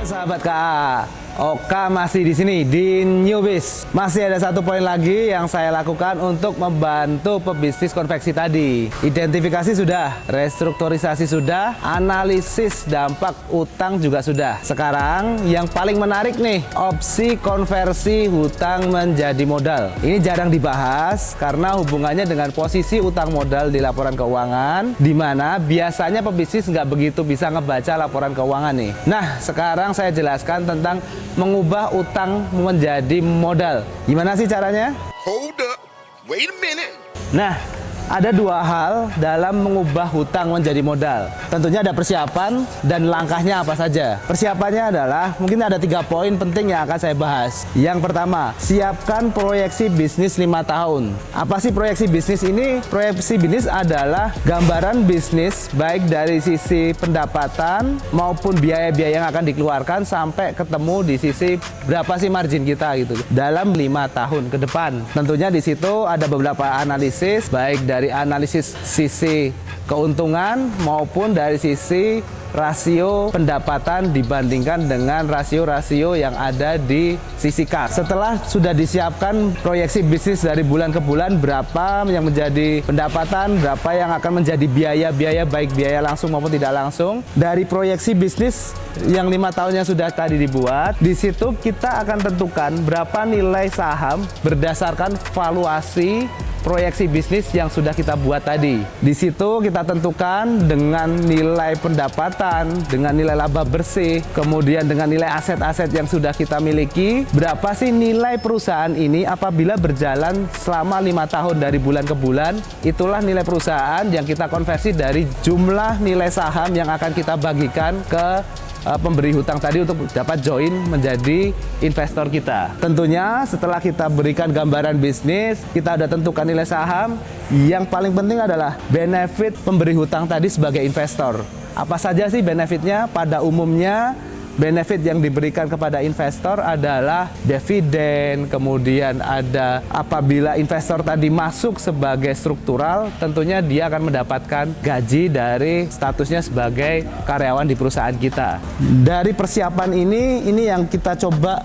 sahabat KA, Oka masih di sini di Newbiz. Masih ada satu poin lagi yang saya lakukan untuk membantu pebisnis konveksi tadi. Identifikasi sudah, restrukturisasi sudah, analisis dampak utang juga sudah. Sekarang yang paling menarik nih, opsi konversi hutang menjadi modal. Ini jarang dibahas karena hubungannya dengan posisi utang modal di laporan keuangan, di mana biasanya pebisnis nggak begitu bisa ngebaca laporan keuangan nih. Nah, sekarang saya jelaskan tentang mengubah utang menjadi modal. Gimana sih caranya? Hold up, wait a minute. Nah, ada dua hal dalam mengubah hutang menjadi modal. Tentunya ada persiapan dan langkahnya apa saja. Persiapannya adalah mungkin ada 3 poin penting yang akan saya bahas. Yang pertama, siapkan proyeksi bisnis 5 tahun. Apa sih proyeksi bisnis ini? Proyeksi bisnis adalah gambaran bisnis baik dari sisi pendapatan maupun biaya-biaya yang akan dikeluarkan sampai ketemu di sisi berapa sih margin kita gitu dalam 5 tahun ke depan. Tentunya di situ ada beberapa analisis baik dari analisis sisi keuntungan maupun dari sisi rasio pendapatan dibandingkan dengan rasio-rasio yang ada di sisi kas. Setelah sudah disiapkan proyeksi bisnis dari bulan ke bulan, berapa yang menjadi pendapatan, berapa yang akan menjadi biaya-biaya baik biaya langsung maupun tidak langsung. Dari proyeksi bisnis yang 5 tahun yang sudah tadi dibuat, di situ kita akan tentukan berapa nilai saham berdasarkan valuasi proyeksi bisnis yang sudah kita buat tadi. Di situ kita tentukan dengan nilai pendapatan, dengan nilai laba bersih, kemudian dengan nilai aset-aset yang sudah kita miliki, berapa sih nilai perusahaan ini apabila berjalan selama 5 tahun dari bulan ke bulan. Itulah nilai perusahaan yang kita konversi dari jumlah nilai saham yang akan kita bagikan ke pemberi hutang tadi untuk dapat join menjadi investor kita. Tentunya setelah kita berikan gambaran bisnis, kita sudah tentukan nilai saham, yang paling penting adalah benefit pemberi hutang tadi sebagai investor. Apa saja sih benefitnya? Pada umumnya benefit yang diberikan kepada investor adalah dividen, kemudian ada apabila investor tadi masuk sebagai struktural, tentunya dia akan mendapatkan gaji dari statusnya sebagai karyawan di perusahaan kita. Dari persiapan ini yang kita coba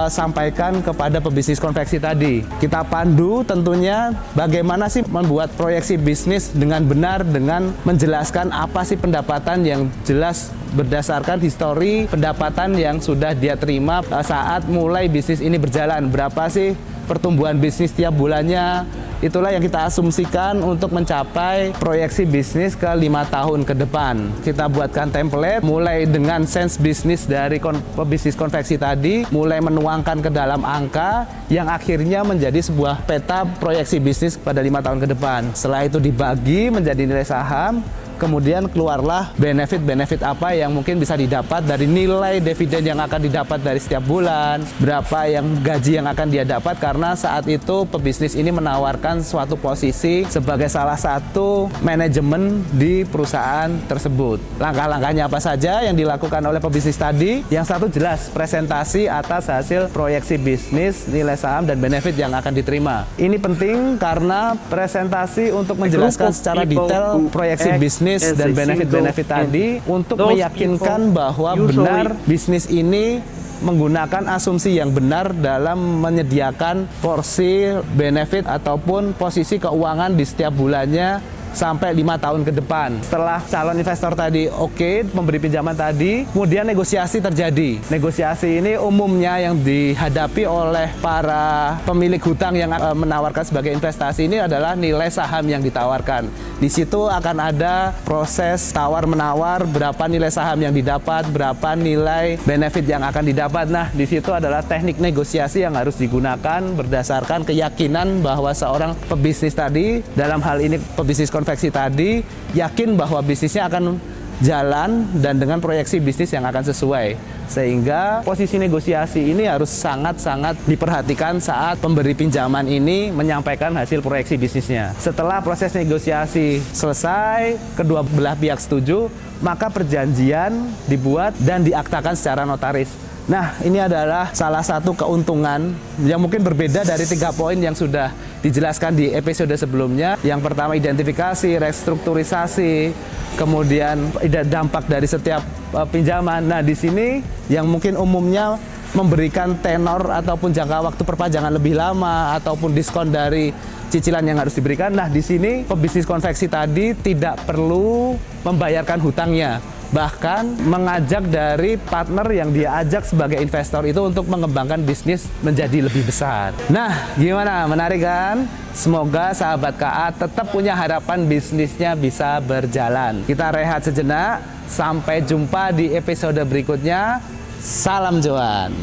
sampaikan kepada pebisnis konveksi tadi. Kita pandu tentunya bagaimana sih membuat proyeksi bisnis dengan benar, dengan menjelaskan apa sih pendapatan yang jelas berdasarkan histori pendapatan yang sudah dia terima saat mulai bisnis ini berjalan. Berapa sih pertumbuhan bisnis tiap bulannya? Itulah yang kita asumsikan untuk mencapai proyeksi bisnis ke 5 tahun ke depan. Kita buatkan template mulai dengan sense bisnis dari pebisnis konveksi tadi, mulai menuangkan ke dalam angka yang akhirnya menjadi sebuah peta proyeksi bisnis pada 5 tahun ke depan. Setelah itu dibagi menjadi nilai saham, kemudian keluarlah benefit-benefit apa yang mungkin bisa didapat dari nilai dividen yang akan didapat dari setiap bulan, berapa yang gaji yang akan dia dapat, karena saat itu pebisnis ini menawarkan suatu posisi sebagai salah satu manajemen di perusahaan tersebut. Langkah-langkahnya apa saja yang dilakukan oleh pebisnis tadi? Yang satu jelas, presentasi atas hasil proyeksi bisnis, nilai saham, dan benefit yang akan diterima. Ini penting karena presentasi untuk menjelaskan secara detail proyeksi bisnis dan benefit-benefit tadi untuk meyakinkan bahwa benar bisnis ini menggunakan asumsi yang benar dalam menyediakan porsi benefit ataupun posisi keuangan di setiap bulannya sampai 5 tahun ke depan. Setelah calon investor tadi oke, memberi pinjaman tadi, kemudian negosiasi terjadi. Negosiasi ini umumnya yang dihadapi oleh para pemilik hutang yang menawarkan sebagai investasi ini adalah nilai saham yang ditawarkan. Di situ akan ada proses tawar-menawar, berapa nilai saham yang didapat, berapa nilai benefit yang akan didapat. Nah, di situ adalah teknik negosiasi yang harus digunakan berdasarkan keyakinan bahwa seorang pebisnis tadi, dalam hal ini pebisnis konveksi tadi, yakin bahwa bisnisnya akan jalan dan dengan proyeksi bisnis yang akan sesuai. Sehingga posisi negosiasi ini harus sangat-sangat diperhatikan saat pemberi pinjaman ini menyampaikan hasil proyeksi bisnisnya. Setelah proses negosiasi selesai, kedua belah pihak setuju, maka perjanjian dibuat dan diaktakan secara notaris. Nah, ini adalah salah satu keuntungan yang mungkin berbeda dari 3 poin yang sudah dijelaskan di episode sebelumnya. Yang pertama identifikasi, restrukturisasi, kemudian dampak dari setiap pinjaman. Nah, di sini yang mungkin umumnya memberikan tenor ataupun jangka waktu perpanjangan lebih lama ataupun diskon dari cicilan yang harus diberikan. Nah, di sini pebisnis konveksi tadi tidak perlu membayarkan hutangnya. Bahkan mengajak dari partner yang dia ajak sebagai investor itu untuk mengembangkan bisnis menjadi lebih besar. Nah, gimana? Menarik kan? Semoga sahabat KA tetap punya harapan bisnisnya bisa berjalan. Kita rehat sejenak. Sampai jumpa di episode berikutnya. Salam cuan.